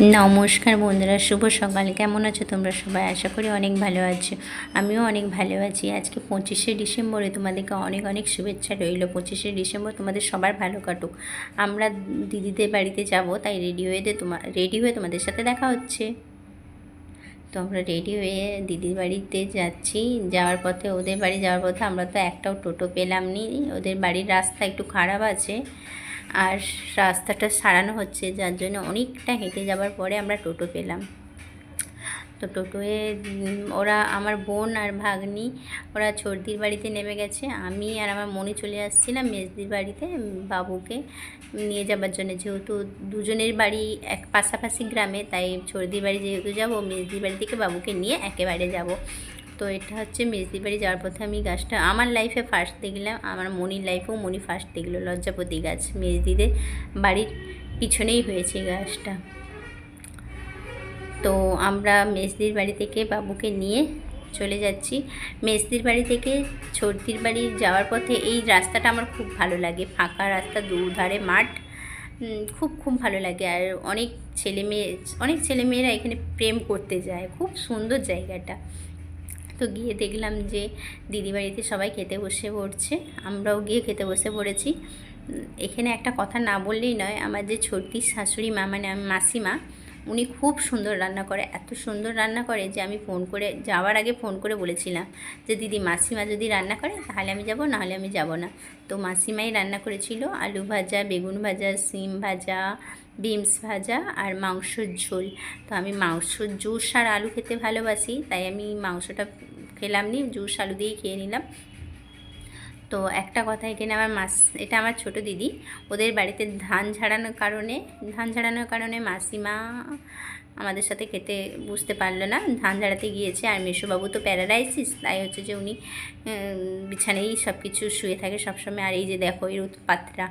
নমস্কার বন্ধুরা, শুভ সকাল। কেমন আছো তোমরা সবাই? আশা করি অনেক ভালো আছো। আমিও অনেক ভালো আছি। আজকে 25শে ডিসেম্বরে তোমাদেরকে অনেক অনেক শুভেচ্ছা রইল। 25শে ডিসেম্বর তোমাদের সবার ভালো কাটুক। আমরা দিদিদের বাড়িতে যাব, তাই রেডি হয়ে তোমাদের সাথে দেখা হচ্ছে। তো আমরা রেডি হয়ে দিদির বাড়িতে যাচ্ছি। ওদের বাড়ি যাওয়ার পথে আমরা তো একটাও টোটো পেলাম নি। ওদের বাড়ির রাস্তা একটু খারাপ আছে, আর রাস্তাটা সারানো হচ্ছে, যার জন্য অনেকটা হেঁটে যাবার পরে আমরা টোটো পেলাম। তো টোটোয় ওরা, আমার বোন আর ভাগ্নি, ওরা ছর্দির বাড়িতে নেমে গেছে। আমি আর আমার মনি চলে আসছিলাম মেজদির বাড়িতে বাবুকে নিয়ে যাবার জন্য। যেহেতু দুজনের বাড়ি এক পাশাপাশি গ্রামে, তাই ছর্দির বাড়ি যেহেতু যাবো, মেজদির বাড়ি থেকে বাবুকে নিয়ে একেবারে যাব। তো এটা হচ্ছে মেজদির বাড়ি যাওয়ার পথে আমি গাছটা আমার লাইফে ফার্স্ট দেখলাম, আমার মনির লাইফেও মনি ফার্স্ট দেখলো লজ্জাপতি গাছ। মেজদিদের বাড়ির পিছনেই হয়েছে গাছটা। তো আমরা মেজদির বাড়ি থেকে বাবুকে নিয়ে চলে যাচ্ছি। মেজদির বাড়ি থেকে ছর্দির বাড়ি যাওয়ার পথে এই রাস্তাটা আমার খুব ভালো লাগে। ফাঁকা রাস্তা, দুধারে মাঠ, খুব ভালো লাগে। আর অনেক ছেলেমেয়েরা এখানে প্রেম করতে যায়। খুব সুন্দর জায়গাটা। তো গিয়ে দেখলাম যে দিদি বাড়িতে সবাই খেতে বসে পড়ছে, আমরাও গিয়ে খেতে বসে পড়েছি। এখানে একটা কথা না বললেই নয়, আমার যে ছোট্টির শাশুড়ি মা, মানে মাসিমা, উনি খুব সুন্দর রান্না করে। এত সুন্দর রান্না করে যে আমি যাওয়ার আগে ফোন করে বলেছিলাম যে দিদি, মাসিমা যদি রান্না করে তাহলে আমি যাব, নাহলে আমি যাব না। তো মাসিমাই রান্না করেছিল আলু ভাজা, বেগুন ভাজা, সিম ভাজা, বিনস ভাজা আর মাংসর ঝোল। তো আমি মাংসর জুস আর আলু খেতে ভালোবাসি, তাই আমি মাংসটা খেলাম নি, জুস আলু দিয়েই খেয়ে নিলাম। তো একটা কথা, এখানে এটা আমার ছোট দিদি, ওদের বাড়িতে ধান ঝাড়ানোর কারণে মাসিমা আমাদের সাথে খেতে বুঝতে পারলো না, ধান ঝাড়াতে গিয়েছে। আর মেসোবাবু তো প্যারালাইসিস, তাই হচ্ছে যে উনি বিছানেই সব কিছু শুয়ে থাকে সবসময়। আর এই যে দেখো এর উৎপাতটা,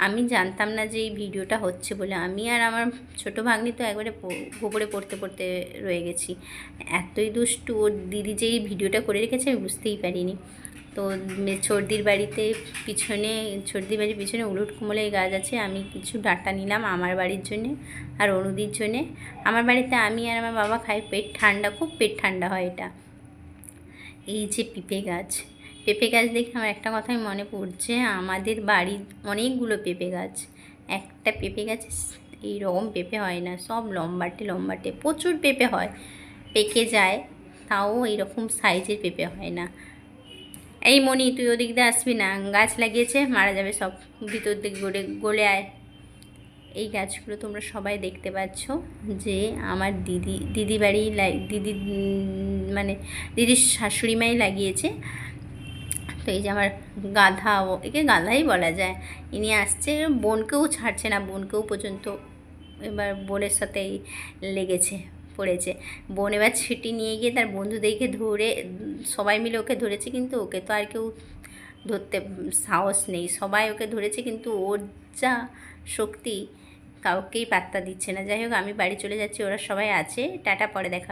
আমি জানতাম না যে এই ভিডিওটা হচ্ছে বলে। আমি আর আমার ছোটো ভাগ্নি তো একবারে গোবরে পড়তে রয়ে গেছি। এতই দুষ্টু। ওর দিদি যে এই ভিডিওটা করে রেখেছে আমি বুঝতেই পারিনি। তো ছর্দির বাড়ির পিছনে উলট কুমলের গাছ আছে। আমি কিছু ডাঁটা নিলাম আমার বাড়ির জন্যে আর অনুদির জন্যে। আমার বাড়িতে আমি আর আমার বাবা খাই, খুব পেট ঠান্ডা হয় এটা। এই যে পেঁপে গাছ দেখে আমার একটা কথাই মনে পড়ছে, আমাদের বাড়ির অনেকগুলো পেঁপে গাছ। একটা পেঁপে গাছে এইরকম পেঁপে হয় না, সব লম্বাটে প্রচুর পেঁপে হয়, পেকে যায়, তাও এইরকম সাইজের পেঁপে হয় না। এই মনি, তুই ওদিক দিয়ে আসবি না, গাছ লাগিয়েছে মারা যাবে সব, ভিতর দিকে গলে আয়। এই গাছগুলো তোমরা সবাই দেখতে পাচ্ছ যে আমার দিদির শাশুড়ি মাই লাগিয়েছে। তো এই যে আমার একে গাধাই বলা যায়, ইনি আসছে, বোনকেও ছাড়ছে না, বোনকেও পর্যন্ত এবার বোনের সাথেই পড়েছে। বোন এবার ছিটি নিয়ে গিয়ে তার বন্ধুদেরকে ধরে, সবাই মিলে ওকে ধরেছে, কিন্তু ওকে তো আর কেউ ধরতে সাহস নেই। সবাই ওকে ধরেছে, কিন্তু ওর যা শক্তি, কাউকেই পাত্তা দিচ্ছে না। যাই হোক, আমি বাড়ি চলে যাচ্ছি, ওরা সবাই আছে, টাটা, পরে দেখা।